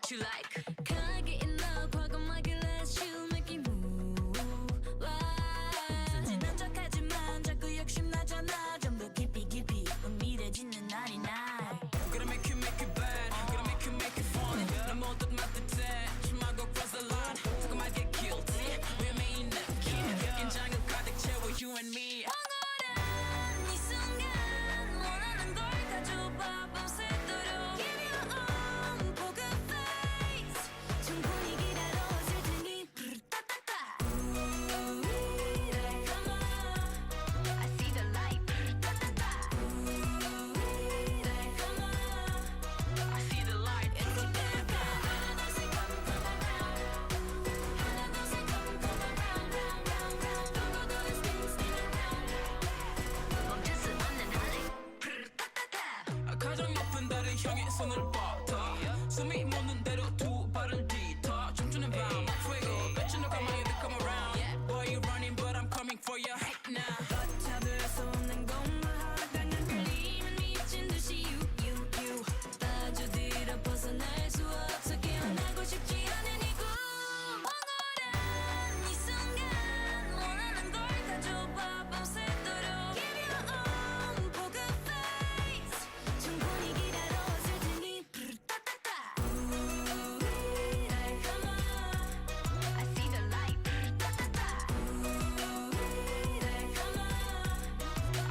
what you like. 가게 있나 과감하게 let you make it move. 순진한 척하지만 자꾸 욕심나잖아. 좀 더 깊이 은밀해지는 날이 날. Gonna make you bad. Gonna make you funny. 넌 모두 맡듯해. 심하고 cross the line. 조금만 get guilty. We're main key. 긴장을 가득 채워 you and me. 황홀한 이 순간 원하는 걸 가져봐 밤새도록. Give your own poker face. 충분히 기다려 있을 테니 따따따. Ooh, come on. I see the light. 따따따. Ooh, come on. I see the light. It's a bad guy. 하나 둘 셋 come around. 하나 둘 셋 come around, round, round, round. 도고도 spin around. 멈추지 않는 할리. 따따따. 가장 높은 달을 향해 손을 뻗어 숨이 멎는 대로 두 발을 뒤터 춤추는 밤 fuego 뱉은 너 가만히 come around Boy you running but I'm coming for you right now 걷잡을 수 없는 것만 강한 끌림은 미친 듯이 you 빠져들어 벗어날 수 없어 깨어나고 싶지 않은 이 꿈 황홀한 이 순간 원하는 걸 가져봐 밤새도록 Give your own poker face 충분히 기다려 있을 테니 따따따 Ooh, come on I see the light 따따따 Ooh, come on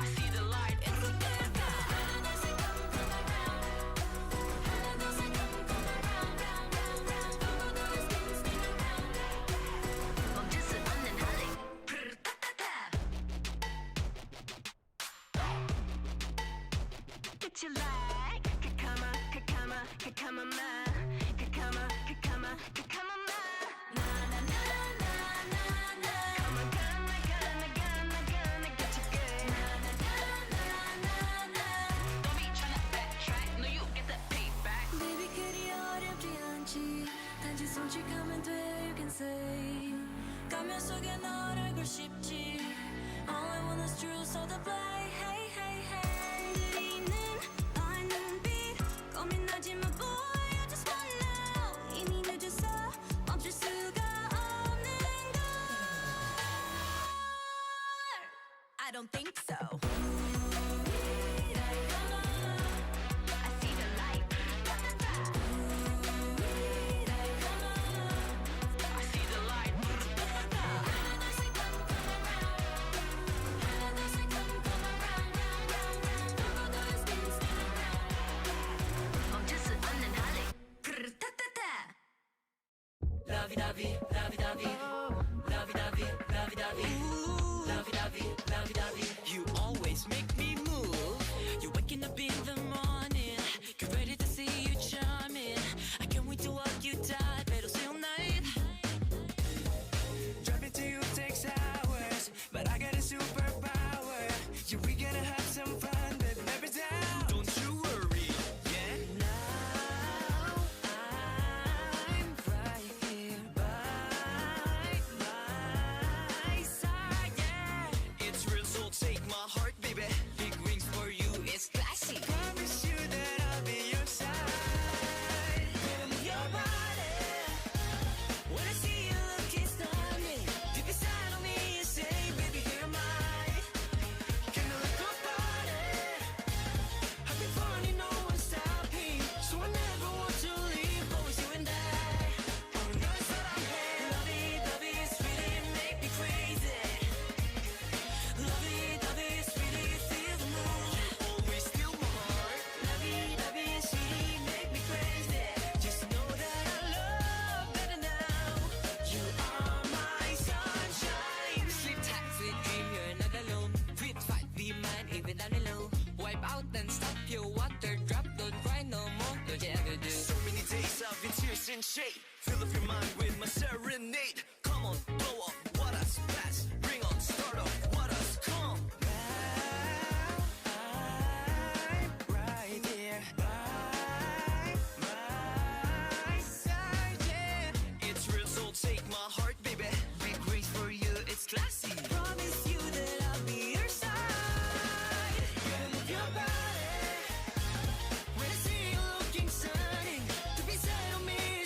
I see the light It's a bad guy 하나 둘 셋 come around 하나 둘 셋 come around round round round 도고도 spin around 멈추지 않는 할리 따따따 Get you like kakama ma kakama ma na na na na na na gonna get you good na na na na na Don't be tryna backtrack No you get that payback Baby 그리 어렵지 않지 단지 솔직하면 돼 you can say 가면 속에 널 알고 싶지 All I want is truth so the play hey hey hey 들이는 너의 눈빛 고민하지마 boy I just want now 이미 늦었어 멈출 수가 없는 걸 I don't think so Come on I see the light Come on I see the light 하나 둘 셋 come around 하나 둘 셋 come around round round round 도고도 spin around 멈추지 않는 할리 따따따 Lovey-dovey, lovey-dovey Lovey-dovey, lovey-dovey Lovey-dovey, lovey-dovey You always make me move You're waking up in the morning Get ready to see you charming I can't wait to walk you tight Pero say all night Driving to you takes hours But I got a superpower Yeah, we gonna have some fun But never down Don't you worry, yeah Now I'm right here by my side, yeah It's real, so take my heart, baby Big wings for you, it's classy Promise you that I'll be your side Move your body When I see you looking stunning Deep inside of me you say, baby, you're mine Can I let your body I've been finding no one stopping So I never want to leave Always you and I Oh, no, it's not I'm here Lovey-dovey, sweetie, make me crazy Lovey-dovey, sweetie, feel the mood Always steal my heart Lovey-dovey, sweetie, make me crazy Just know that I love better now You are my sunshine Sleep tight, sweet dream, you're not alone Fit fight, be mine, even down low Wipe out and stop your water drop Don't cry no more, don't you ever do So many days I've been tears in shade Fill up your mind with my serenade Come on, blow up, what us fast Bring on, start up, what us come Now I'm right here by my side, yeah It's real, so take my heart, baby Big wings for you, it's classy Promise you that I'll be your side Gotta move your body When I see you looking stunning To be side on me,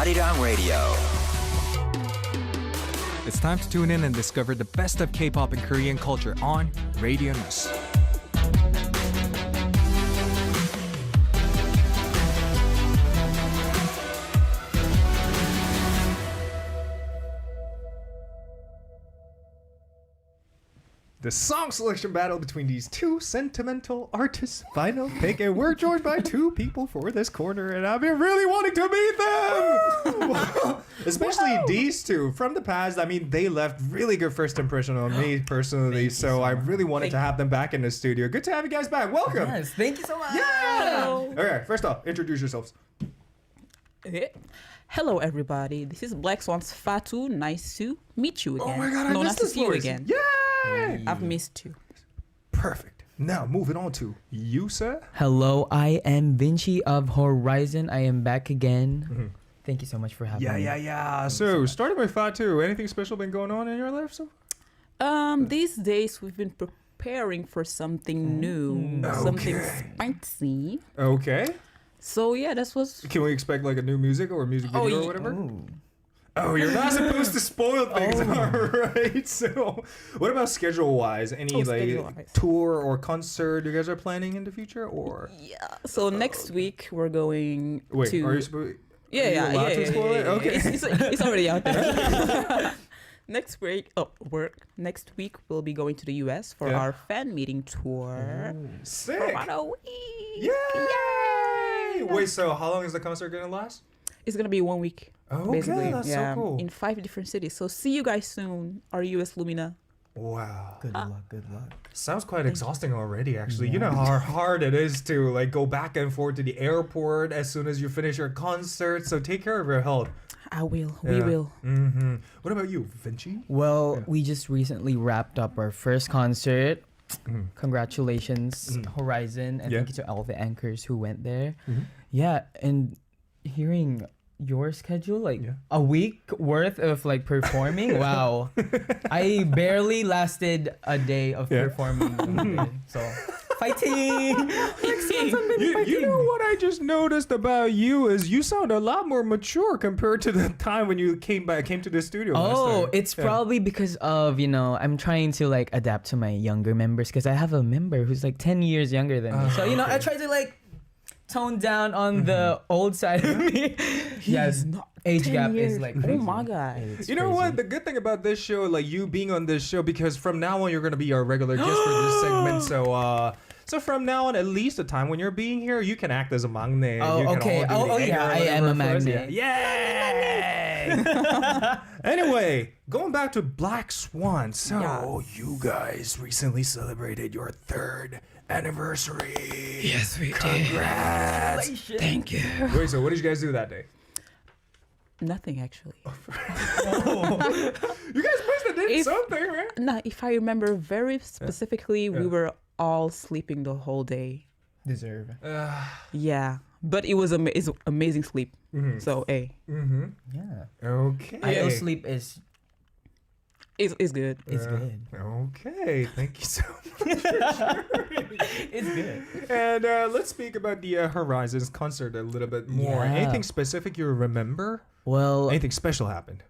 HORI7ON Radio. It's time to tune in and discover the best of K-pop and Korean culture on Radio News. The song selection battle between these two sentimental artists final pick, and we're joined by two people for this corner, and I've been really wanting to meet them. Especially these two from the past. I mean, they left really good first impression on me personally, so I really wanted to have them back in the studio. Good to have you guys back. Welcome. Yes, thank you so much. Yeah. Okay, first off, introduce yourselves. Hello, everybody. This is Black Swan's Fatou. Nice to meet you again. Oh my God, I missed to this see you voice. again. Yay! I've missed you. Perfect. Now moving on to you, sir. Hello, I am Vinci of Horizon. I am back again. Mm-hmm. Thank you so much for having me. Yeah. So starting with Fatou, anything special been going on in your life so? These days we've been preparing for something new, something spicy. Okay. So yeah, that's what's. Can we expect like a new music or a music video or whatever? Ooh. Oh, you're not supposed to spoil things, all right? So, what about schedule-wise? Any like schedule-wise. tour or concert you guys are planning in the future, or? Yeah. So next week we're going Wait, to. are you supposed? Yeah, allowed to spoil it? Okay. It's already out there. Next week we'll be going to the US for our fan meeting tour. Sick! For about a week. Yay! Wait, so how long is the concert gonna last? It's gonna be 1 week. Okay, basically. that's so cool. In 5 different cities. So see you guys soon. Our US Lumina. Wow. Good luck, good luck. Sounds quite exhausting already, actually. You know how hard it is to like go back and forth to the airport as soon as you finish your concert. So take care of your health. I will. We will. Mm-hmm. What about you, Vinci? Well, we just recently wrapped up our first concert. Congratulations, Horizon, and thank you to all the anchors who went there. Yeah, and hearing your schedule, like a week worth of like performing, wow. I barely lasted a day of performing. So fighting. You know what I just noticed about you is you sound a lot more mature compared to the time when you came to the studio last time. It's probably because of, I'm trying to like adapt to my younger members, because I have a member who's like 10 years younger than me. So, I try to like tone down on the old side of me. Yes, age 10 gap years. is like Oh crazy. my God. It's You know crazy. what? The good thing about this show, like you being on this show, because from now on you're gonna be our regular guest for this segment. So from now on, at least the time when you're being here, you can act as a magne. Oh, You can okay. all do the Yeah, I anger or am a whatever for us. magne. Yay! Anyway, going back to Black Swan. So you guys recently celebrated your 3rd anniversary. Yes, we Congrats! did. Thank you. Wait, so what did you guys do that day? Nothing actually. You guys must have did something, right? Nah, if I remember very specifically, we were all sleeping the whole day. Deserve. Yeah, but it was amazing sleep. So, Yeah. Okay. IO sleep is good. good. Okay, thank you so much. It's good. And let's speak about the Horizons concert a little bit more. Yeah. Anything specific you remember? Well, Anything special happened?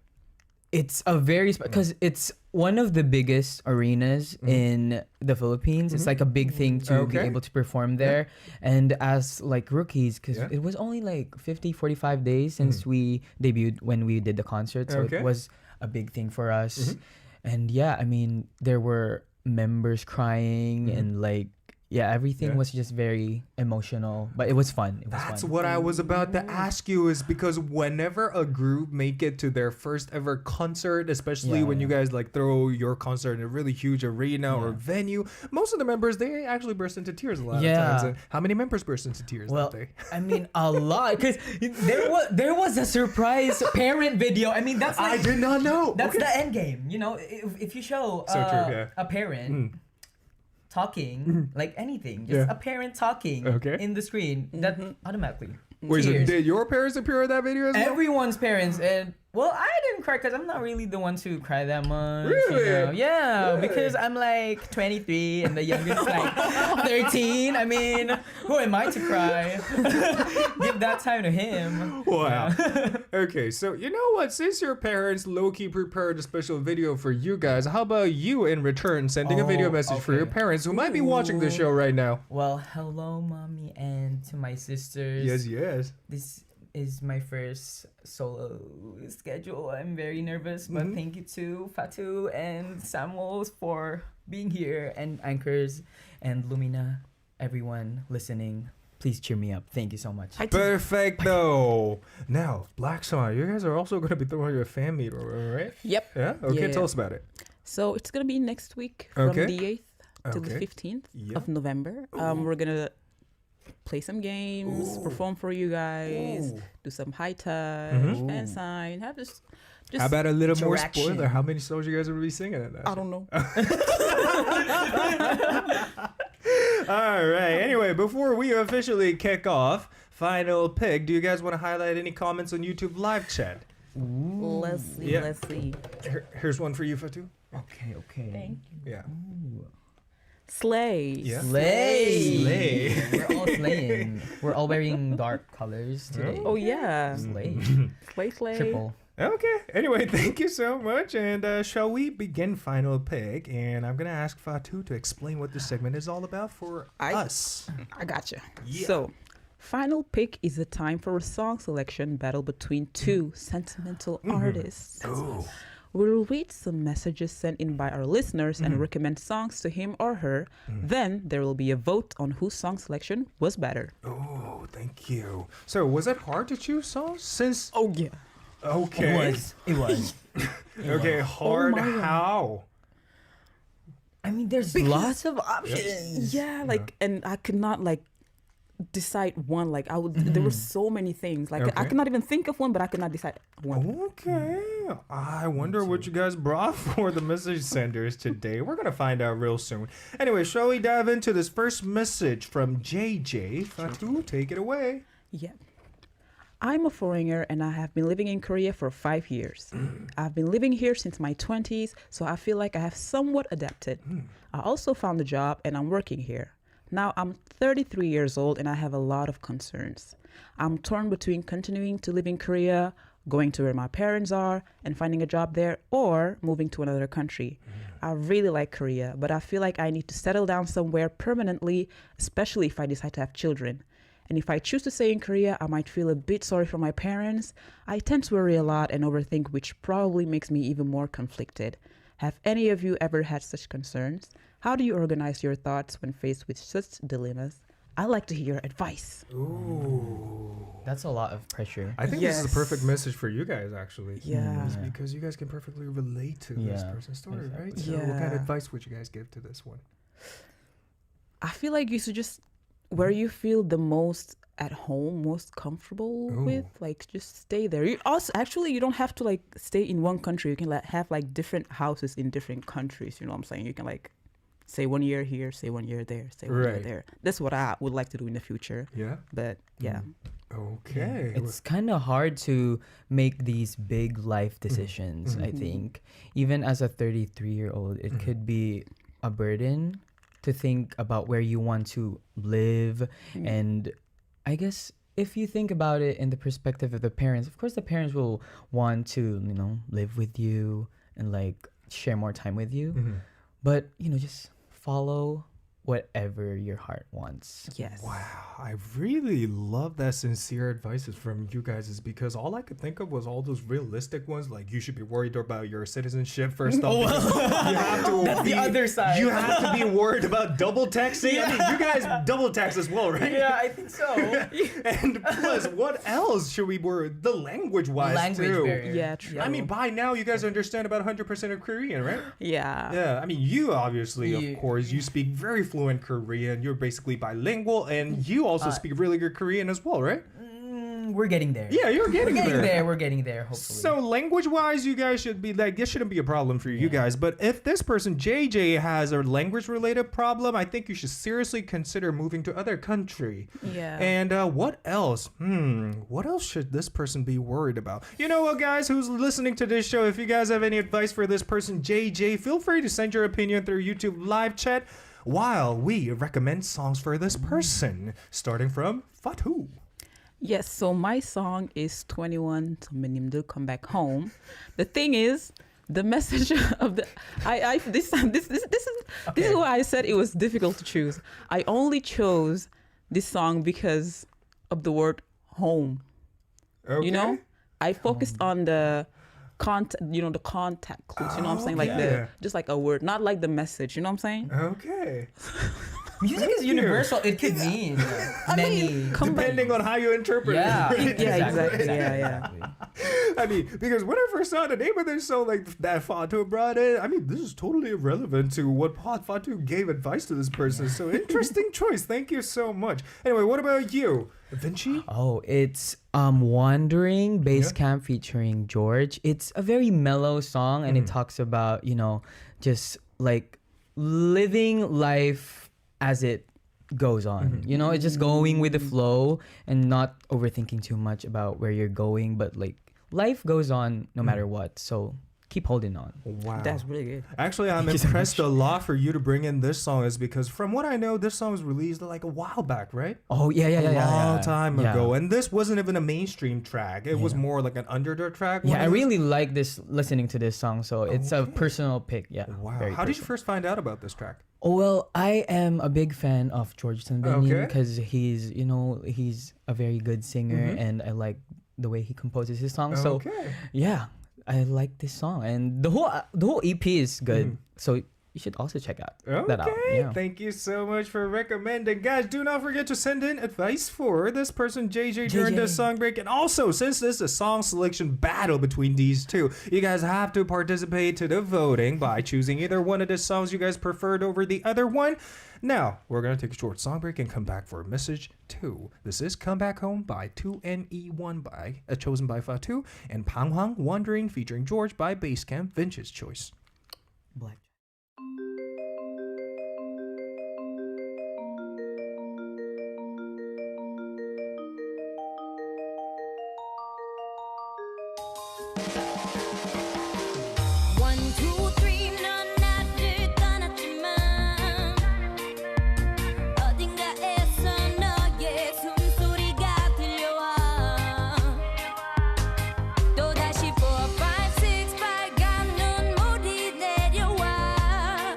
it's a very because it's one of the biggest arenas in the Philippines. It's like a big thing to be Okay. able to perform there. And as like rookies, because Yeah. it was only like 45 days since we debuted when we did the concert. So Okay. it was a big thing for us. And yeah, I mean, there were members crying and like, everything was just very emotional, but it was fun. That's fun. what I was about to ask you, is because whenever a group make it to their first ever concert, especially when you guys like throw your concert in a really huge arena or venue, most of the members, they actually burst into tears a lot of times. And how many members burst into tears Well, that day? I mean, a lot, because there was a surprise parent video. I mean, that's I like, did not know. that's the end game. If you show So true, yeah. a parent talking, like anything, just a parent talking in the screen, that automatically Wait, so tears. did your parents appear in that video as well? Everyone's parents, and Well, I didn't cry because I'm not really the one to cry that much. Really? You know? Yeah, Really? because I'm like 23 and the youngest like 13. I mean, who am I to cry? Give that time to him. Wow. Okay, so you know what? Since your parents low-key prepared a special video for you guys, how about you in return sending a video Oh, message for your okay. parents who might be watching the show right now? Well, hello, mommy, and to my sisters. Yes. This is my first solo schedule. I'm very nervous, but thank you to Fatou and Samuel for being here, and Anchors and Lumina, everyone listening. Please cheer me up. Thank you so much. Perfecto. Now, Black Swan, you guys are also going to be throwing your fan meet, right? Yep. Yeah? Okay, Yeah. tell us about it. So it's gonna be next week from Okay. the 8th to the Okay. 15th Yeah. of November. We're gonna play some games, perform for you guys, Ooh. do some high touch, Mhm. fan sign, have just How about a little more interaction. spoiler? How many songs you guys will be singing in that? I don't know. All right. Anyway, before we officially kick off, final pick, do you guys want to highlight any comments on YouTube live chat? Let's see. Yeah. Let's see. Here's one for you, Fatou. Okay. Thank you. Yeah. Slay. Yeah. Slay. Slay. We're all slaying. We're all wearing dark colors today. Oh yeah. Slay. Slay. Slay. Triple. Okay. Anyway, thank you so much. And shall we begin final pick? And I'm going to ask Fatou to explain what this segment is all about for us. I gotcha. Yeah. So, final pick is a time for a song selection battle between two sentimental artists. Oh. We'll read some messages sent in by our listeners and recommend songs to him or her. Then there will be a vote on whose song selection was better. Oh, thank you. So, was it hard to choose songs? Since. Oh yeah. Okay. It was. Okay, hard my God. how? I mean, there's lots of options. Yeah, like, and I could not like decide one. Like I would, there were so many things. Like I Okay. could not even think of one, but I could not decide one. Okay. I wonder what you guys brought for the message senders today. We're going to find out real soon. Anyway, shall we dive into this first message from JJ? Fatou, take it away. Yeah. I'm a foreigner and I have been living in Korea for 5 years. I've been living here since my 20s, so I feel like I have somewhat adapted. I also found a job and I'm working here. Now I'm 33 years old and I have a lot of concerns. I'm torn between continuing to live in Korea, going to where my parents are and finding a job there, or moving to another country. I really like Korea, but I feel like I need to settle down somewhere permanently, especially if I decide to have children. And if I choose to stay in Korea, I might feel a bit sorry for my parents. I tend to worry a lot and overthink, which probably makes me even more conflicted. Have any of you ever had such concerns? How do you organize your thoughts when faced with such dilemmas? I'd like to hear your advice. Ooh. That's a lot of pressure. I think this is a Yes. perfect message for you guys, actually. Yeah. It's because you guys can perfectly relate to this Yeah, person's story, right? exactly. So what kind of Yeah. advice would you guys give to this one? I feel like you should just where you feel the most at home, most comfortable with, like just stay there. You also actually you don't have to like stay in one country. You can like have like different houses in different countries. You know what I'm saying? You can like say 1 year here, say 1 year there, say 1 year Right. there. That's what I would like to do in the future. Yeah. But yeah. Okay. It's kind of hard to make these big life decisions, I think. Even as a 33-year-old, it could be a burden to think about where you want to live. And I guess if you think about it in the perspective of the parents, of course the parents will want to, live with you and like share more time with you. But, just follow whatever your heart wants. Yes. Wow, I really love that sincere advice from you guys, is because all I could think of was all those realistic ones, like you should be worried about your citizenship first off. You have to That's the other side. You have to be worried about double taxing. I mean, you guys double tax as well, right? Yeah, I think so. And plus, what else should we worry? The language wise too. barrier. Yeah, true. I mean, by now you guys understand about 100% of Korean, right? Yeah. Yeah, I mean, you obviously, You- of course, you speak very fluent Korean. You're basically bilingual, and you also speak really good Korean as well, right? we're getting there. Yeah, you're getting there. We're getting there. Hopefully. So language-wise, you guys should be like, this shouldn't be a problem for you guys. But if this person JJ has a language-related problem, I think you should seriously consider moving to other country. Yeah. And what else? What else should this person be worried about? You know what, guys, who's listening to this show? If you guys have any advice for this person JJ, feel free to send your opinion through YouTube live chat while we recommend songs for this person, starting from Fatou. Yes, so my song is 21 선배님들 Come Back Home. The thing is, the message of the this is why I said it was difficult to choose. I only chose this song because of the word home. Okay. You know, I focused on the the contact clues. You know what I'm saying? Like yeah. just like a word, not like the message. You know what I'm saying? Okay. Music is universal. It could mean many. Depending on how you interpret Yeah. it. Yeah, exactly. Yeah. I mean, because when I first saw the name of this song, like that Fatou brought in, I mean, this is totally irrelevant to what Fatou gave advice to this person. So interesting choice. Thank you so much. Anyway, what about you, Vinci? Oh, it's Wandering Bass Camp featuring George. It's a very mellow song, and it talks about, just like living life as it goes on. It's just going with the flow and not overthinking too much about where you're going, but like life goes on no matter what. So keep holding on. Wow. That's really good. Actually, I'm Thank you so impressed much. a lot for you to bring in this song is because from what I know, this song was released like a while back, right? Oh, yeah. A long time Yeah. ago. And this wasn't even a mainstream track. It was more like an underdog track. Yeah, I really like listening to this song, so it's a personal pick. Yeah. Wow. very How did you personal. first find out about this track? Oh, well, I am a big fan of George Tanbenin Okay. because he's a very good singer, and I like the way he composes his songs. So Okay. yeah, I like this song, and the whole EP is good. So you should also check that out. Okay, Yeah. thank you so much for recommending. Guys, do not forget to send in advice for this person, JJ, during the song break. And also, since this is a song selection battle between these two, you guys have to participate to the voting by choosing either one of the songs you guys preferred over the other one. Now, we're going to take a short song break and come back for message 2. This is Come Back Home by 2NE1 chosen by Fatou, and Panghang Wandering featuring George by Basscamp Vince's choice. Black. One, two, three, 넌 나를 떠났지만 어딘가에서 너의 숨소리가 들려와 또다시 4, 5, 6 빨간 눈물이 내려와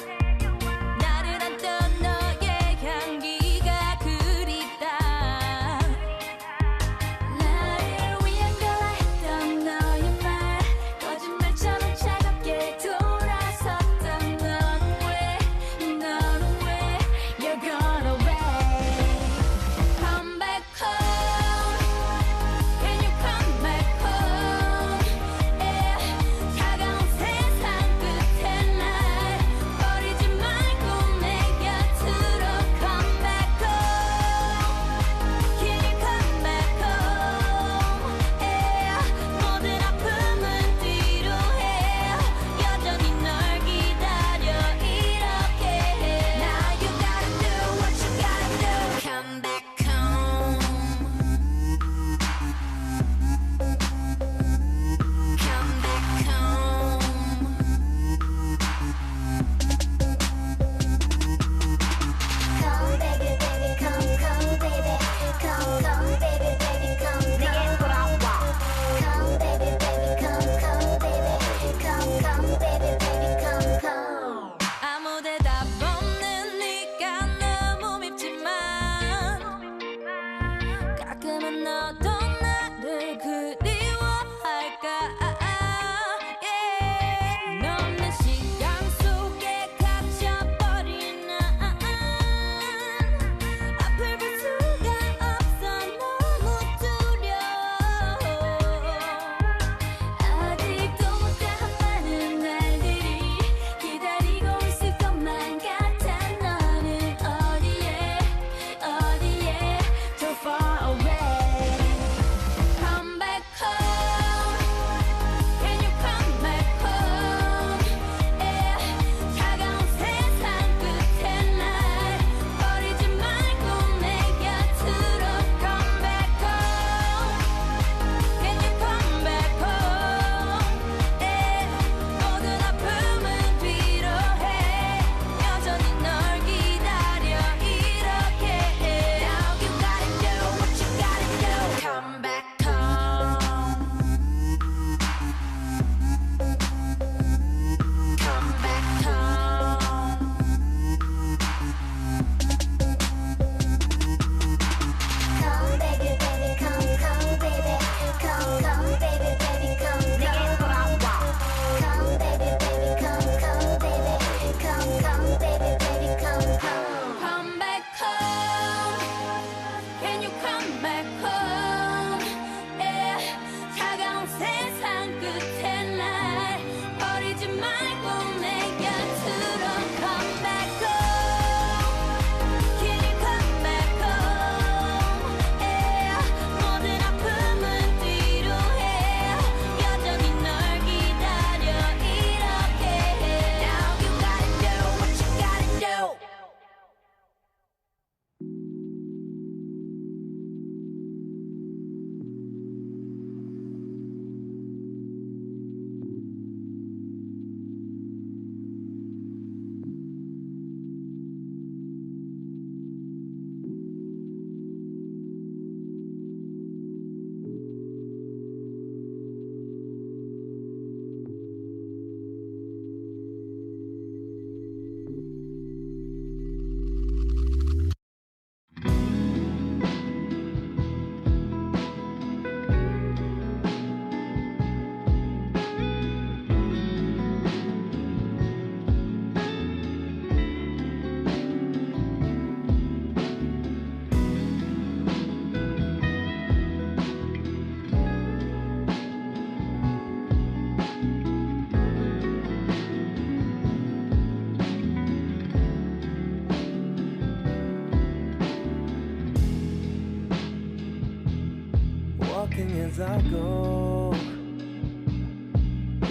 walking as I go.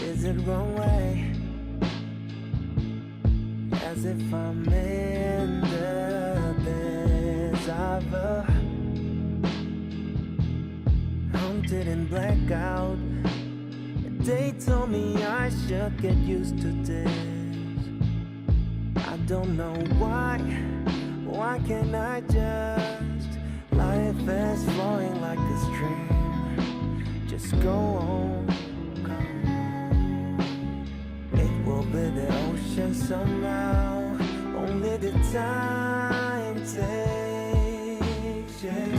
Is it wrong way? As if I'm in the desire. Haunted and blackout. They told me I should get used to this. I don't know why can't I just? Life is flowing like a stream. Just go on. It will be the ocean somehow. Only the time takes it.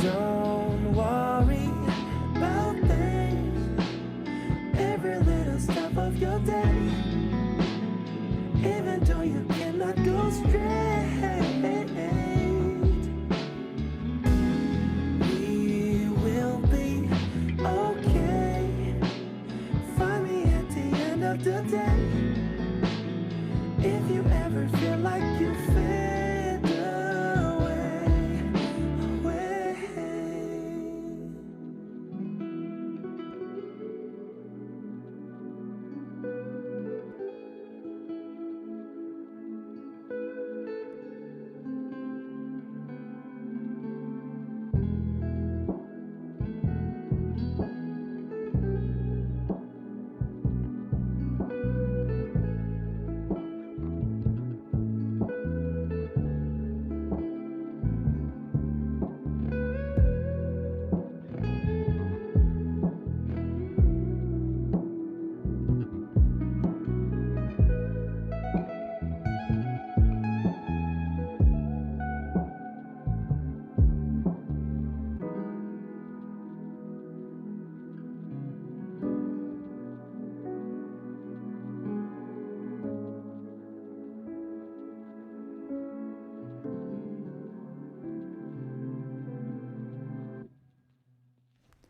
Don't worry about things. Every little step of your day. Even though you cannot go straight, we will be okay. Find me at the end of the day. If you ever feel like you fade away, away.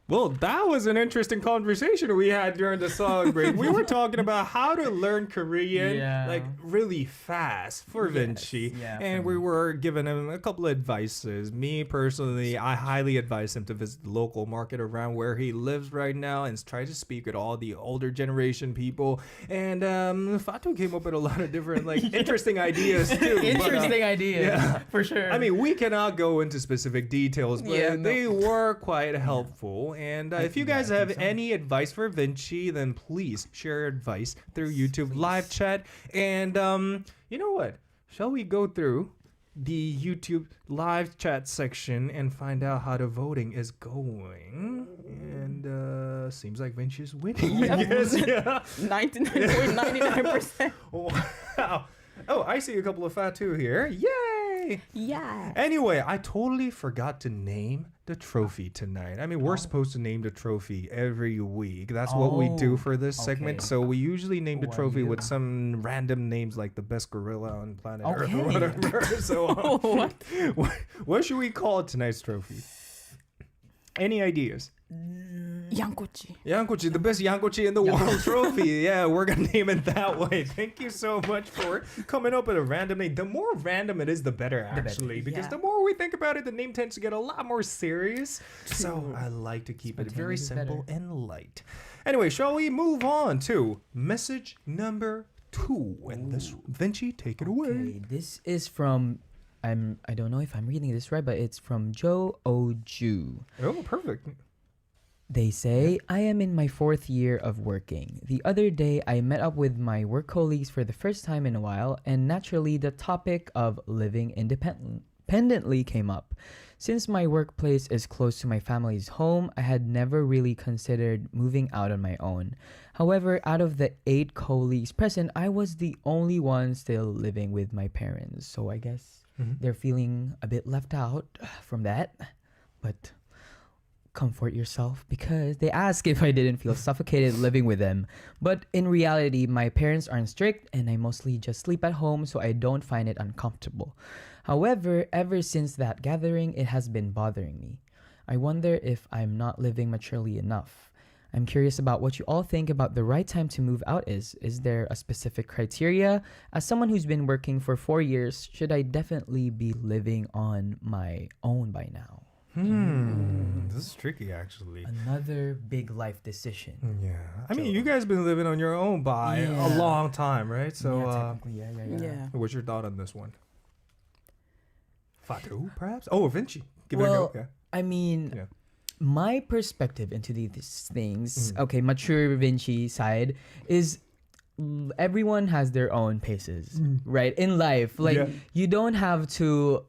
Well, that was an interesting conversation we had during the song break. We were talking about how to learn Korean like really fast for Vinci. Yeah, and we were giving him a couple of advices. Me personally, I highly advise him to visit the local market around where he lives right now and try to speak with all the older generation people. And Fatou came up with a lot of different like interesting ideas too. Interesting ideas, for sure. I mean, we cannot go into specific details, but they were quite helpful. And if you guys have any advice for Vinci, then please share your advice through YouTube live chat. And you know what? Shall we go through the YouTube live chat section and find out how the voting is going? And seems like Vinci's winning. I guess, yeah. 99.99%. Wow. Oh, I see a couple of Fatou here. Yay! Yeah. Anyway, I totally forgot to name the trophy tonight. I mean, we're supposed to name the trophy every week. That's what we do for this segment. So we usually name the trophy with some random names like the best gorilla on planet Earth or whatever. So what should we call tonight's trophy? Any ideas? Yankochi. Yankochi, the best Yankochi in the world trophy. Yeah, we're going to name it that way. Thank you so much for coming up with a random name. The more random it is, the better, actually. Because the more we think about it, the name tends to get a lot more serious. So I like to keep it very simple and light. Anyway, shall we move on to message number 2? And this, Vinci, take it away. Okay, this is from... I don't know if I'm reading this right, but it's from Joe Oju. Oh, perfect. They say, I am in my 4th year of working. The other day, I met up with my work colleagues for the first time in a while, and naturally, the topic of living independently came up. Since my workplace is close to my family's home, I had never really considered moving out on my own. However, out of the 8 colleagues present, I was the only one still living with my parents. So I guess they're feeling a bit left out from that. But comfort yourself, because they ask if I didn't feel suffocated living with them. But in reality, my parents aren't strict and I mostly just sleep at home, so I don't find it uncomfortable. However, ever since that gathering, it has been bothering me. I wonder if I'm not living maturely enough. I'm curious about what you all think about the right time to move out is. Is there a specific criteria? As someone who's been working for 4 years, should I definitely be living on my own by now? This is tricky, actually. Another big life decision. Yeah. I mean, you guys been living on your own by a Yeah. long time, right? So, Technically, yeah. Yeah. what's your thought on this one? Fatou, perhaps? Oh, Vinci. Give it a Well, go. Yeah. I mean, Yeah. my perspective into these things, okay, mature Vinci side is everyone has their own paces, right? In life, like Yeah. you don't have to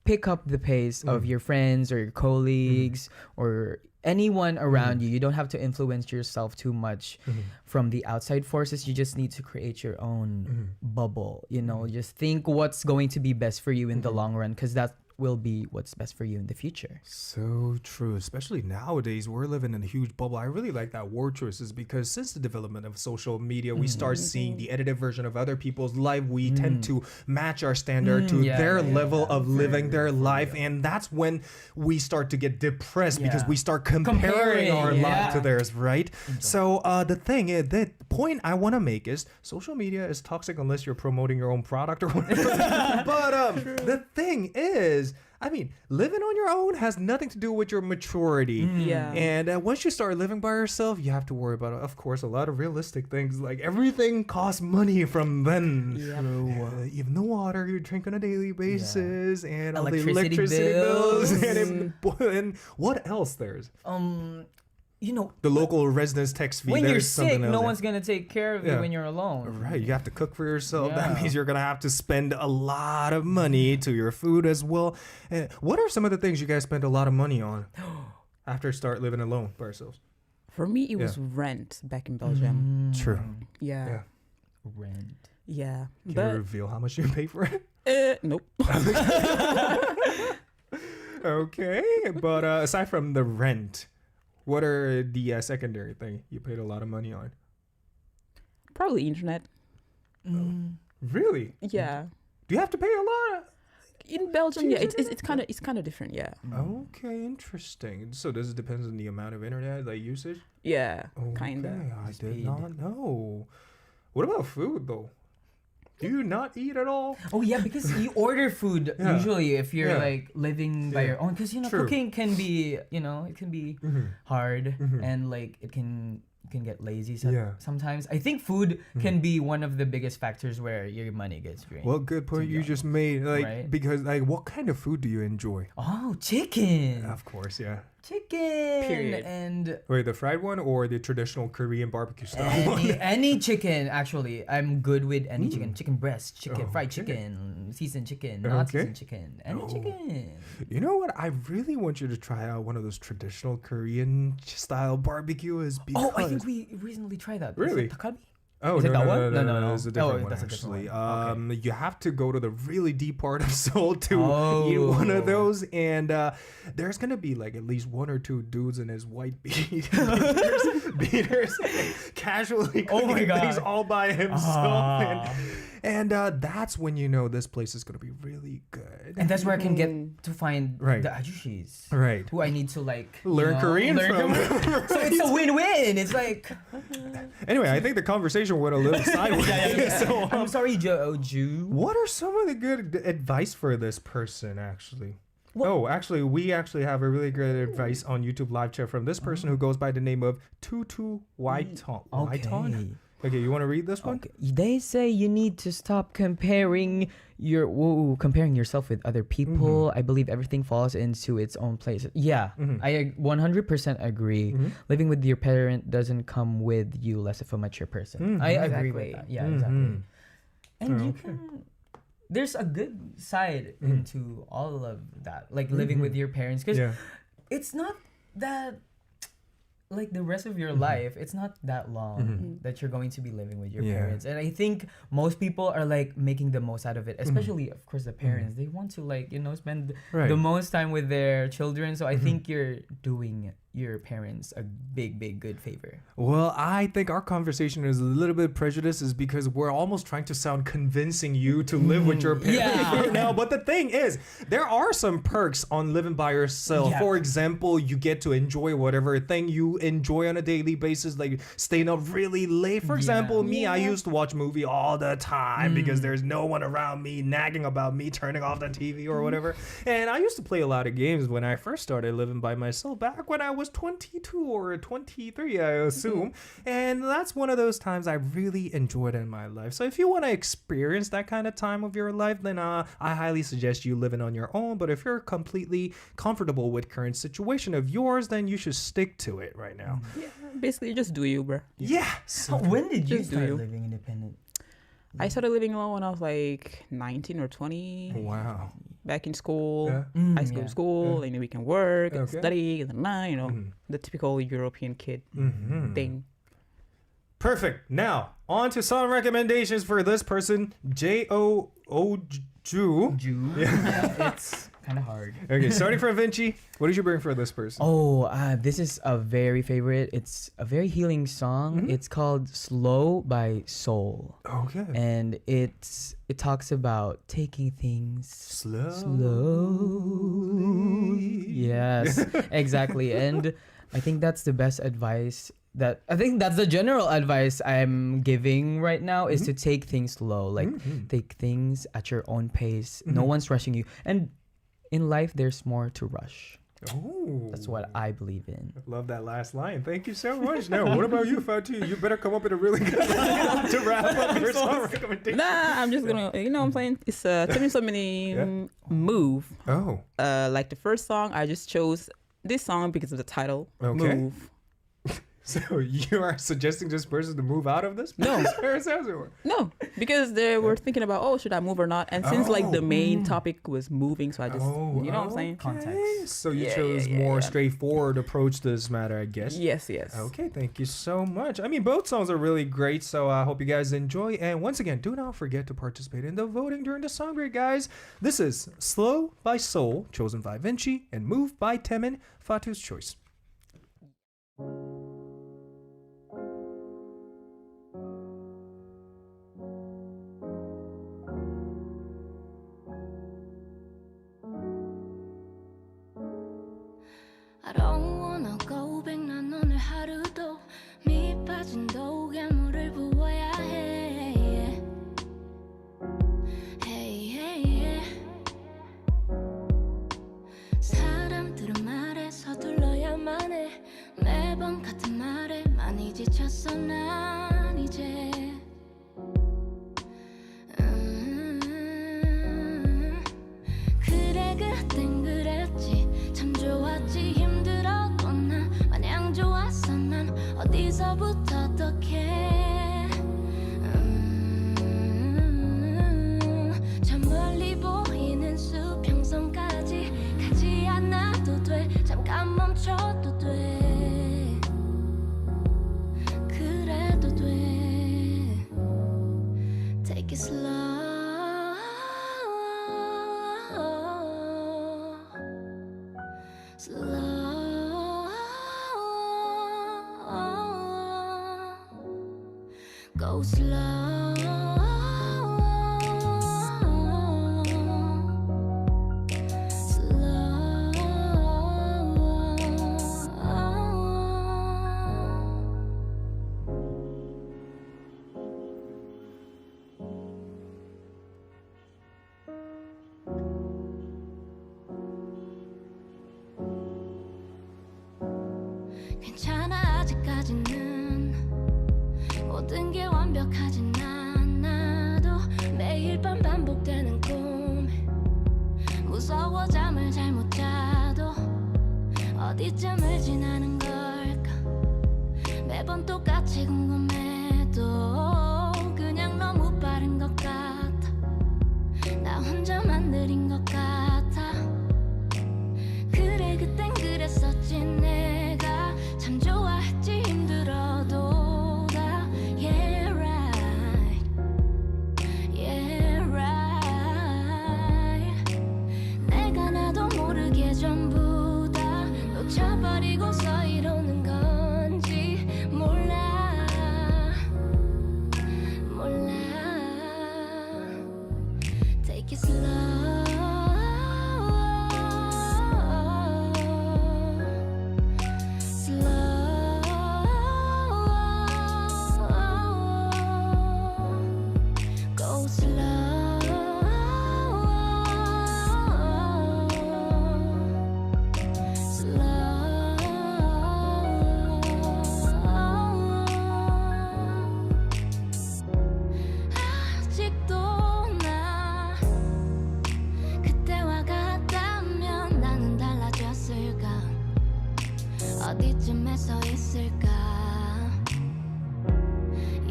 pick up the pace of your friends or your colleagues or anyone around you. You don't have to influence yourself too much from the outside forces. You just need to create your own bubble, you know, just think what's going to be best for you in the long run, because that will be what's best for you in the future. So true, especially nowadays. We're living in a huge bubble. I really like that word choices because since the development of social media, we start seeing the edited version of other people's life. We tend to match our standard to their level of living their life. And that's when we start to get depressed because we start comparing our life to theirs, right? So the point I want to make is social media is toxic unless you're promoting your own product or whatever. But the thing is, I mean, living on your own has nothing to do with your maturity. Yeah. And once you start living by yourself, you have to worry about, of course, a lot of realistic things. Like everything costs money from then. Even the water you drink on a daily basis and all the electricity bills. And what else there's? You know, The local residence tax fee. when you're there's something sick, no else. one's gonna take care of you Yeah. when you're alone. Right, you have to cook for yourself. That Yeah. means you're gonna have to spend a lot of money to your food as well. What are some of the things you guys spend a lot of money on after start living alone by yourselves? For me, it was rent back in Belgium. True. Yeah. Yeah. Rent. Yeah. Can you reveal how much you pay for it? Nope. Okay, but aside from the rent, what are the secondary thing you paid a lot of money on? Probably internet. Really? Yeah. Do you have to pay a lot? In Belgium, yeah, it's kind of different. Yeah. Okay, interesting. So this depends on the amount of internet like usage. Yeah. Kinda. Okay, I did Speed. not know. What about food though? Do you not eat at all? Oh yeah, because you order food usually if you're Yeah. like living by your own. Because you know, True. cooking can be, you know, it can be hard and like it can get lazy Yeah. sometimes. I think food can be one of the biggest factors where your money gets drained. Well, good point you just made. Like Right. because like, what kind of food do you enjoy? Oh, chicken. Of course, yeah. Chicken. Period. And Wait, the fried one or the traditional Korean barbecue style one? any chicken actually. I'm good with any chicken. Chicken breast, chicken, fried Okay. chicken, seasoned chicken, not Okay. seasoned chicken. Any chicken. You know what? I really want you to try out one of those traditional Korean style barbecues because Oh, I think we recently tried that. Really? Is it Takami? Oh, Is it that one? No, No. It's a different Oh, one, that's a different actually. one. You have to go to the really deep part of Seoul to eat one of those, and there's gonna be like at least one or two dudes in his white beaters casually Oh cooking my God. things all by himself, and that's when you know this place is gonna be really good. And that's where I can get to find Right. the ajushis. Right. Who I need to like Learn Korean from. So it's a win-win. It's like Anyway, I think the conversation went a little sideways. So, I'm sorry, Jew. what are some of the good advice for this person, actually? Oh, actually, we actually have a really good advice on YouTube live chat from this person who goes by the name of Tutu Whiteton. Whiteton? Okay, you want to read this one? Okay. They say you need to stop comparing comparing yourself with other people. I believe everything falls into its own place. Yeah, I 100% agree. Living with your parent doesn't come with you less of a mature person. I agree with that. Yeah, exactly. And you can. There's a good side into all of that, like living with your parents, because it's not that. Like the rest of your life, it's not that long that you're going to be living with your parents. And I think most people are like making the most out of it, especially of course the parents. They want to like, you know, spend the most time with their children. So I think you're doing your parents a big good favor? Well, I think our conversation is a little bit prejudiced is because we're almost trying to sound convincing you to live with your parents Yeah. right now. But the thing is, there are some perks on living by yourself. Yeah. For example, you get to enjoy whatever thing you enjoy on a daily basis, like staying up really late. For example, me, I used to watch movie all the time because there's no one around me nagging about me turning off the TV or whatever. And I used to play a lot of games when I first started living by myself back when I was 22 or 23, I assume. And that's one of those times I really enjoyed in my life. So if you want to experience that kind of time of your life, then I highly suggest you living on your own. But if you're completely comfortable with current situation of yours, then you should stick to it right now. Basically, just do you, bro. Yeah. So when did you Just do start you. living independent? I started living alone when I was like 19 or 20. Wow. Back in school, Yeah. high school, and then we can work and Okay. study and then, the typical European kid thing. Perfect. Now, on to song recommendations for this person, J-O-O-Ju. Yeah, it's kind of hard. Okay, starting from Vinci, what did you bring for this person? Oh, this is a very favorite. It's a very healing song. It's called "Slow" by Soul, Okay. and it talks about taking things slowly. Yes, exactly. And I think that's the best advice. I think that's the general advice I'm giving right now is to take things slow. Like take things at your own pace. No one's rushing you. And in life, there's more to rush. Oh. That's what I believe in. Love that last line. Thank you so much. Now, what about you, Fatou? You better come up with a really good line to wrap up your song recommendation. Nah, I'm just gonna, you know what I'm saying? It's Tell Me So Many Move. Oh. Like the first song, I just chose this song because of the title, Okay. Move. So you are suggesting this person to move out of this? No. Or is that what it was? No, because they were thinking about, oh, should I move or not? And since like the main topic was moving, so I just, you know what I'm saying? Okay. So you Yeah, chose yeah, more yeah. straightforward approach to this matter, I guess. Yes, yes. Okay, thank you so much. I mean, both songs are really great, so I hope you guys enjoy. And once again, do not forget to participate in the voting during the song break, guys. This is Slow by Soul, chosen by Vinci, and Move by Temin, Fatou's choice. I don't wanna go back 난 오늘 하루도 밑 빠진 독에 물을 부어야 해 Hey, hey, yeah. 사람들은 말에 서둘러야만 해 매번 같은 말에 많이 지쳤어 난 이제 그래 그땐 그랬지 참 좋았지 힘들었고 난 마냥 좋았어 난 어디서부터 어떡해 저 멀리 보이는 수평선까지 가지 않아도 돼 잠깐 멈춰도 돼 그래도 돼 Take it slow Slow Go slow 괜찮아 아직까지는 모든 게 완벽하진 않아도 매일 밤 반복되는 꿈 무서워 잠을 잘 못 자도 어디쯤을 지나는 걸까 매번 똑같이 궁금해도 그냥 너무 빠른 것 같아 나 혼자만 느린 것 같아 그래 그땐 그랬었지 내가 참 좋아했지 힘들어도 다 Yeah right Yeah right 내가 나도 모르게 전부 다 놓쳐버리고서 어디쯤에 서 있을까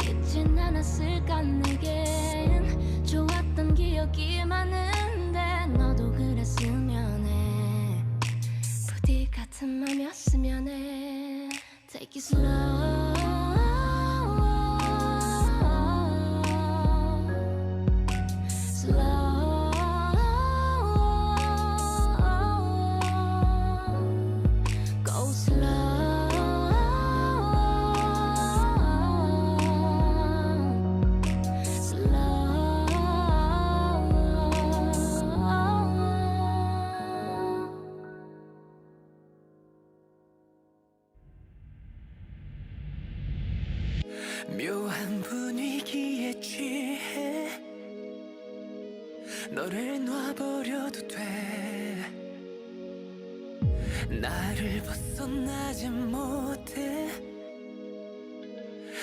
잊진 않았을까 내겐 좋았던 기억이 많은데 너도 그랬으면 해 부디 같은 맘이었으면 해 Take it slow Go 묘한 분위기에 취해 너를 놔버려도 돼 나를 벗어나지 못해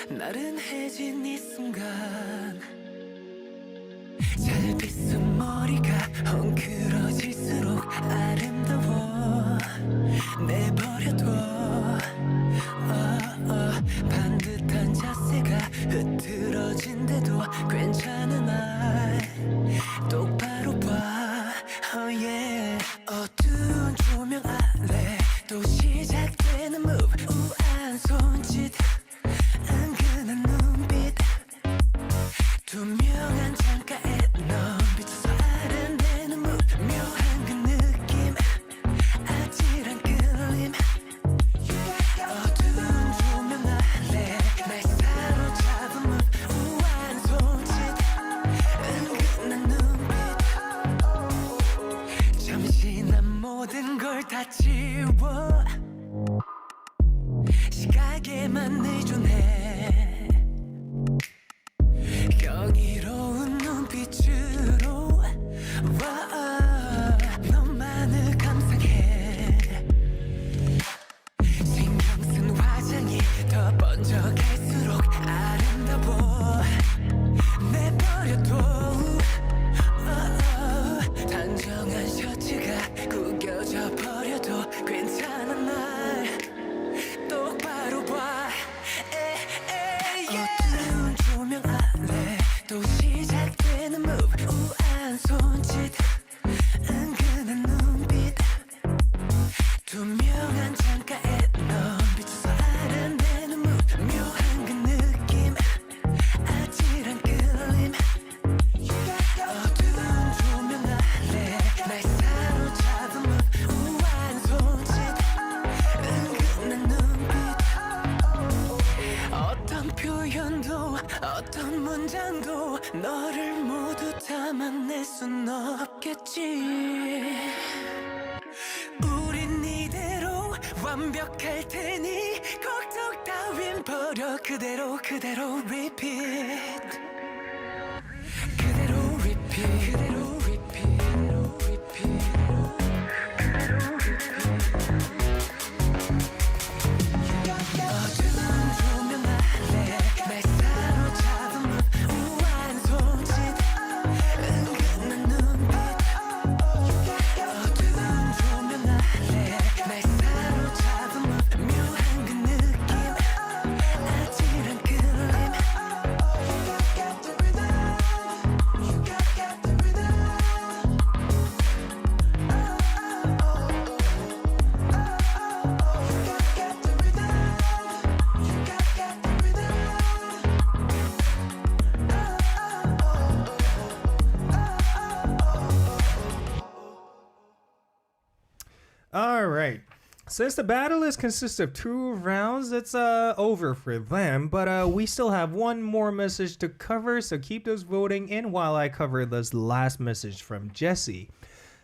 나른해진 이 순간 잘 빗은 머리가 헝클어질수록 아름다워 내버려둬 반듯한 자세가 흐트러진데도 괜찮은 날 똑바로 봐 oh yeah. 어두운 조명 아래 또 시작되는 move 우아한 손짓 은근한 눈빛 투명한 창가에 넌 비춰서 아른대는 move 묘한 그 느낌 아찔한 끌림 어두운 조명 아래 날 사로잡은 move 우아한 손짓 은근한 눈빛 잠시 난 모든 걸 다 지워 시각에만 의존해 경이로운 눈빛으로 너만을 감상해 신경 쓴 화장이 더 번져갈수록 아름다워 내버려둬 단정한 셔츠가 구겨져 버려도 괜찮은 날 똑바로 봐 어두운 조명 아래 또 시작되는 move 우아한 손짓 은근한 눈빛 투명한 창가에 넌 비춰서 아른대는 move 묘한 그 느낌 아찔한 끌림 어두운 조명 아래 날 사로잡은 move 우아한 손짓 은근한 눈빛 어떤 표현도 어떤 문장도 너를 모두 담아낼 순 없겠지 우린 이대로 완벽할 테니 걱정 따윈 버려 그대로 repeat 그대로 repeat 그대로 repeat 어두운 조명 아래 날 사로잡은 move 우아한 손짓 은근한 눈빛 어두운 조명 아래 날 사로잡은 move 묘한 그 느낌 아찔한 끌림 All right. Since the battle is consists of 2 rounds, it's over for them. But we still have one more message to cover, so keep those voting in while I cover this last message from Jesse.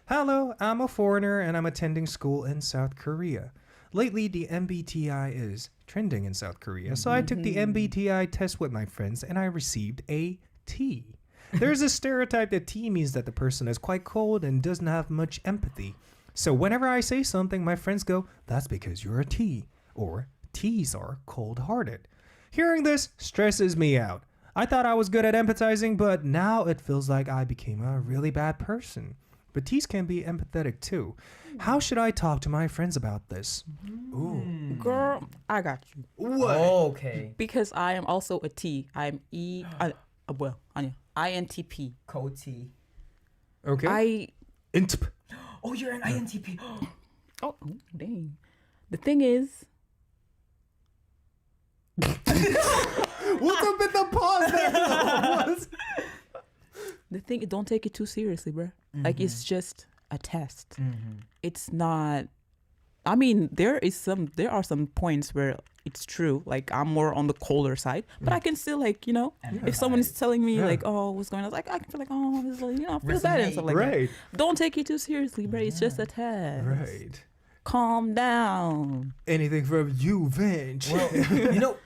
Hello, I'm a foreigner and I'm attending school in South Korea. Lately, the MBTI is trending in South Korea, so I took the MBTI test with my friends and I received a T. There's a stereotype that T means that the person is quite cold and doesn't have much empathy. So whenever I say something, my friends go, "That's because you're a T," or "T's are cold-hearted." Hearing this stresses me out. I thought I was good at empathizing, but now it feels like I became a really bad person. but T's can be empathetic too. How should I talk to my friends about this? Ooh. Girl, I got you. What? Okay. Because I am also a T. I'm Anya. INTP. Co-T. Okay. Intp. Oh, you're an INTP. Oh, dang. The thing is, What's up with the pause there? What? don't take it too seriously, bro. Like, it's just a test. It's not. I mean, there are some points where it's true. Like, I'm more on the colder side, but I can still, like, if someone is telling me like, oh, what's going on, like, I can feel like, oh, this is, I feel bad and stuff like Right. that. Don't take it too seriously, bro. It's just a test. Right. Calm down. Anything from you, Vince? Well,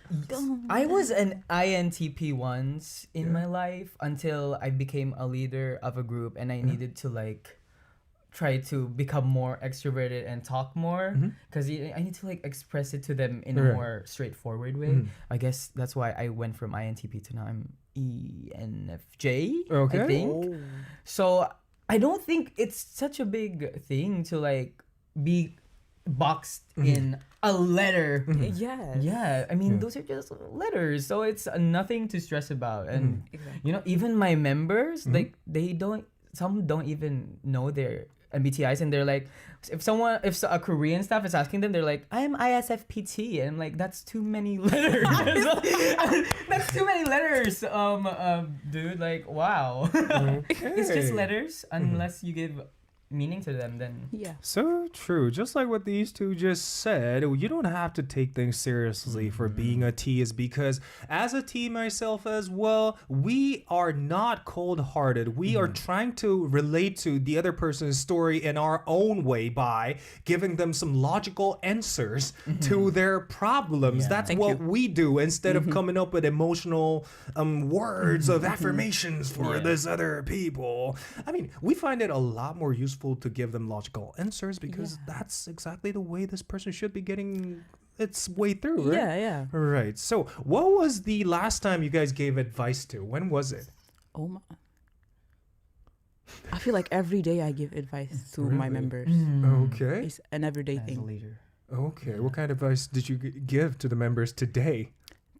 I was an INTP once in my life until I became a leader of a group and I needed to like try to become more extroverted and talk more because I need to like express it to them in a more straightforward way. I guess that's why I went from INTP to now I'm ENFJ. Okay. I think. So I don't think it's such a big thing to like be boxed in a letter. Yes. Yeah, I mean those are just letters, so it's nothing to stress about. And Exactly. even my members, like some don't even know their MBTIs, and they're like, if a Korean staff is asking them, they're like, I'm ISFPT, and I'm like, that's too many letters. That's too many letters, dude. Like, wow. It's just letters, unless you give meaning to them, then Yeah. So true. Just like what these two just said, you don't have to take things seriously for being a T, is because as a T myself as well, we are not cold-hearted. We are trying to relate to the other person's story in our own way by giving them some logical answers to their problems. That's what we do instead of coming up with emotional words of affirmations for this other people. I mean, we find it a lot more useful to give them logical answers because that's exactly the way this person should be getting its way through, right? Yeah. Right. So, what was the last time you guys gave advice to? When was it? Oh my. I feel like every day I give advice to my members. Okay. It's an everyday as a thing. leader. Okay. What kind of advice did you give to the members today?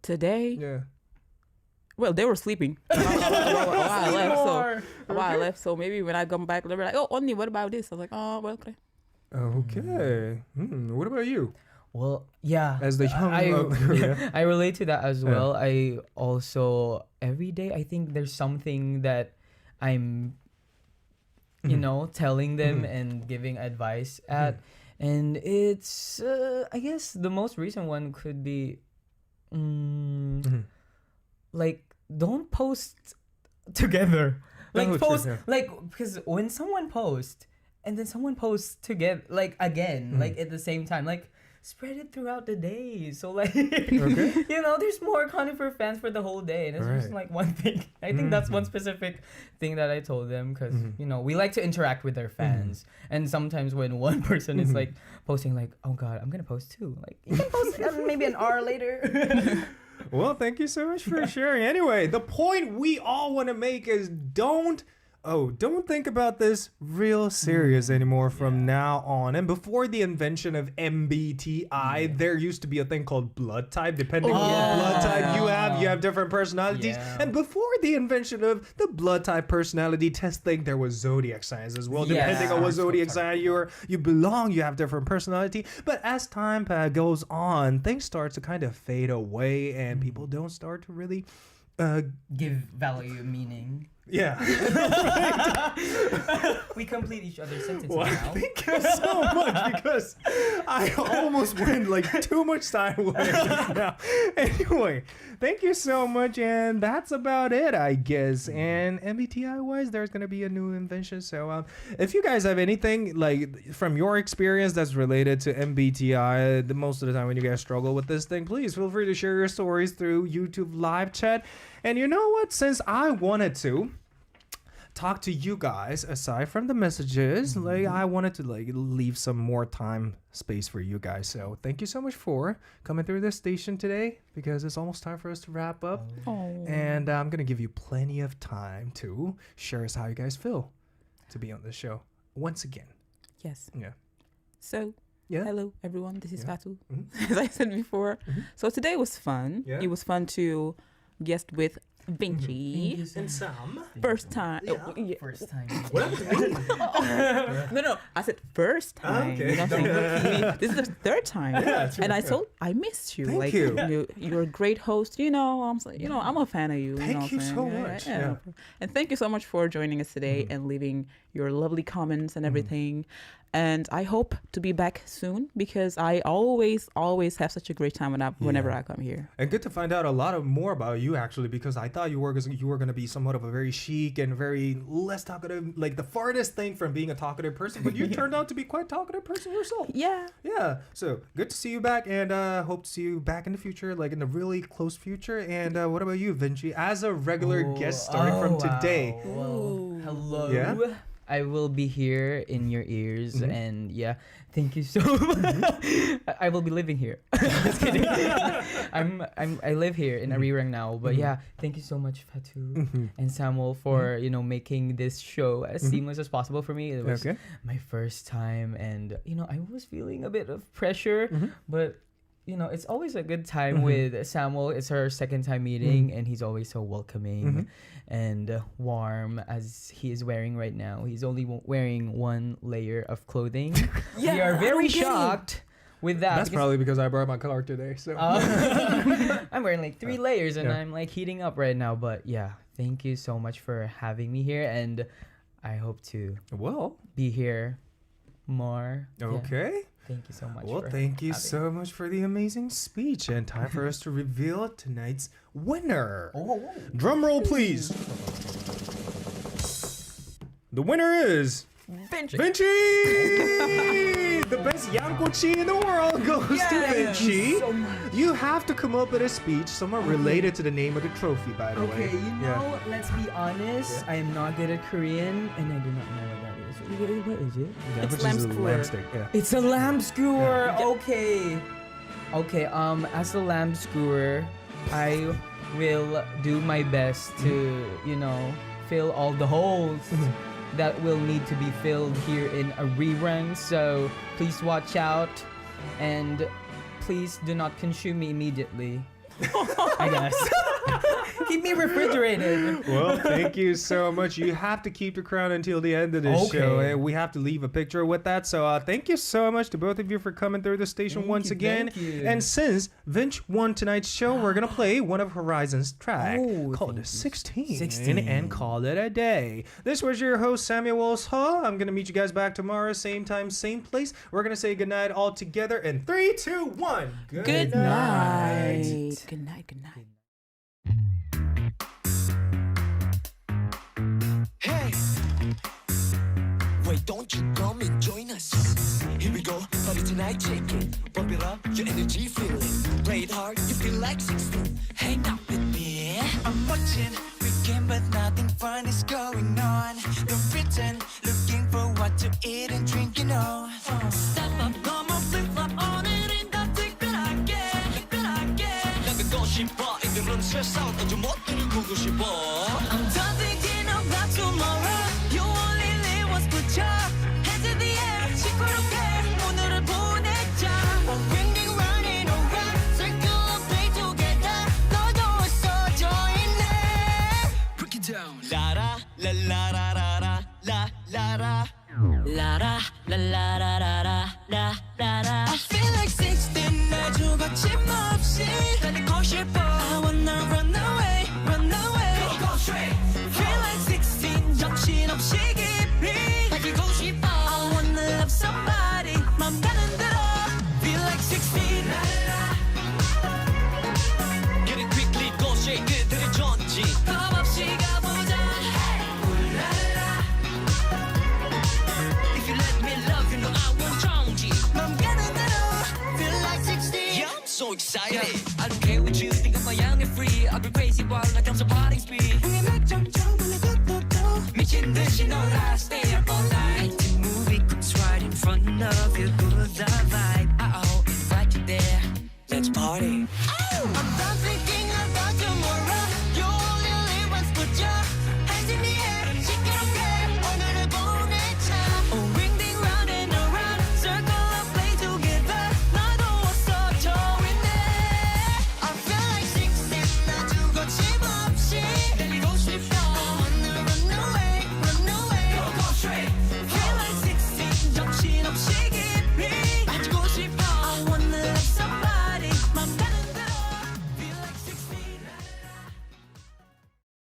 Today, Yeah. well, they were sleeping a while I left. So maybe when I come back, they'll be like, "Oh, Onni, what about this?" I was like, "Oh, well, okay." Okay. What about you? Well, yeah. As the young, I relate to that as well. I also every day I think there's something that I'm, telling them and giving advice at, and it's I guess the most recent one could be, like don't post together. Like Oh, post true, yeah. like because when someone posts and then someone posts together like again like at the same time like spread it throughout the day so like there's more content for fans for the whole day and it's just like one thing. I think that's one specific thing that I told them because we like to interact with our fans and sometimes when one person is like posting like oh god I'm gonna post too like you can post maybe an hour later. Well, thank you so much for sharing. Anyway, the point we all want to make is don't think about this real serious anymore from now on. And before the invention of MBTI, there used to be a thing called blood type. Depending on what blood type you have different personalities. Yeah. And before the invention of the blood type personality test thing, there was zodiac signs as well. Yes. Depending on what zodiac sign you belong, you have different personality. But as time goes on, things start to kind of fade away and people don't start to really Give value meaning. yeah. We complete each other's sentences Well, now. thank you so much because I almost went like too much time away now. Anyway, thank you so much, and that's about it, I guess. And MBTI wise, there's gonna be a new invention. So, if you guys have anything like from your experience that's related to MBTI, most of the time when you guys struggle with this thing, please feel free to share your stories through YouTube live chat. And you know what? Since I wanted to talk to you guys aside from the messages, like I wanted to like leave some more time space for you guys. So thank you so much for coming through this station today because it's almost time for us to wrap up. And I'm gonna give you plenty of time to share us how you guys feel to be on this show. once again. Yes. Yeah. So, Yeah. hello everyone. This is Yeah. Fatou. Mhm. As I said before. So today was fun. Yeah. It was fun to guest with Vinci. And Sam. First time. First time. What happened to me? No. I said first time. Okay. You know what I'm saying? This is the third time. Yeah, true, and I yeah. told I missed you. Thank like you. You're a great host. I'm a fan of you. Thank know you what I'm so saying? much, Yeah. yeah. And thank you so much for joining us today and leaving your lovely comments and everything. And I hope to be back soon because I always have such a great time whenever I come here. And good to find out a lot more about you actually, because I thought you were going to be somewhat of a very chic and very less talkative, like the farthest thing from being a talkative person, but you turned out to be quite talkative person yourself. Yeah. Yeah, so good to see you back, and hope to see you back in the future, like in the really close future. And what about you, Vinci, as a regular guest starting from today? Well, hello. Yeah? I will be here in your ears, and yeah, thank you so much. I will be living here. Just kidding. I live here in HORI7ON now, but yeah, thank you so much, Fatou and Samuel, for making this show as seamless as possible for me. It was my first time, and I was feeling a bit of pressure, but it's always a good time with Samuel. It's our second time meeting, and he's always so welcoming and warm as he is wearing right now. He's only wearing one layer of clothing. Yeah, We are I very don't get it. shocked with that. That's probably because I brought my car today. So I'm wearing like 3 layers, and Yeah. I'm like heating up right now. But yeah, thank you so much for having me here, and I hope to well, be here more. Yeah. okay. Thank you so much. Well, for thank you having so much for the amazing speech, and time for us to reveal tonight's winner. Drum roll, please. The winner is Vinci. Vinci. The best Yankochi in the world goes to Vinci. So much. You have to come up with a speech somewhat related to the name of the trophy, by the way. Okay, let's be honest. I am not good at Korean, and I do not know what that is. What is it? Yeah, It's which lamb is a skewer. lamb steak. Yeah. It's a lamb skewer. Yeah. Okay. As a lamb skewer, I will do my best to, fill all the holes that will need to be filled here in HORI7ON. So please watch out, and please do not consume me immediately. I guess. Keep me refrigerated. Well, thank you so much. You have to keep the crown until the end of this Okay. show, and we have to leave a picture with that. So thank you so much to both of you for coming through the station once again. Thank you. And since Vince won tonight's show, we're gonna play one of Horizon's track called thank you. 16, 16. and call it a day. This was your host Samuel Ha. I'm gonna meet you guys back tomorrow, same time, same place. We're gonna say goodnight all together in 3, 2, 1. Good night. Good night. Good night. Hey, why don't you come and join us? Here we go, party tonight, check it. Pump it up, your energy feeling. Play it hard, you feel like 16. Hang out with me. I'm watching weekend, but nothing fun is going on. The written, looking for what to eat and drink, Step up, come on, flip flop on it, and that's 특별하게. 나가고 싶어, 이들은 세상 좀 멋들고 싶어. I'm done thinking about tomorrow. You only live once, put your hands in the air. 시끄럽게 오늘을 보내자. Ringing, running around, circle of play together. 너도 있어져 있네. Break it down. 라라 라라라라라 라라라. 라라 라라라라라 라라라. I feel like 16 날 주고 침없이 달리고 싶어. I wanna run away, run away. Go straight. Feel like 16 정신없이 깊이 달리고 싶어. I wanna love somebody 맘 가는 대로. Feel like 16. Get it quickly, go straight. 그들의 전지. 겁 없이 가보자. 울랄라. If you let me love, you know I won't 정지. 맘 가는 대로. Feel like 16. Yeah, I'm so excited. I don't care what you think of my young and free. I'll be crazy.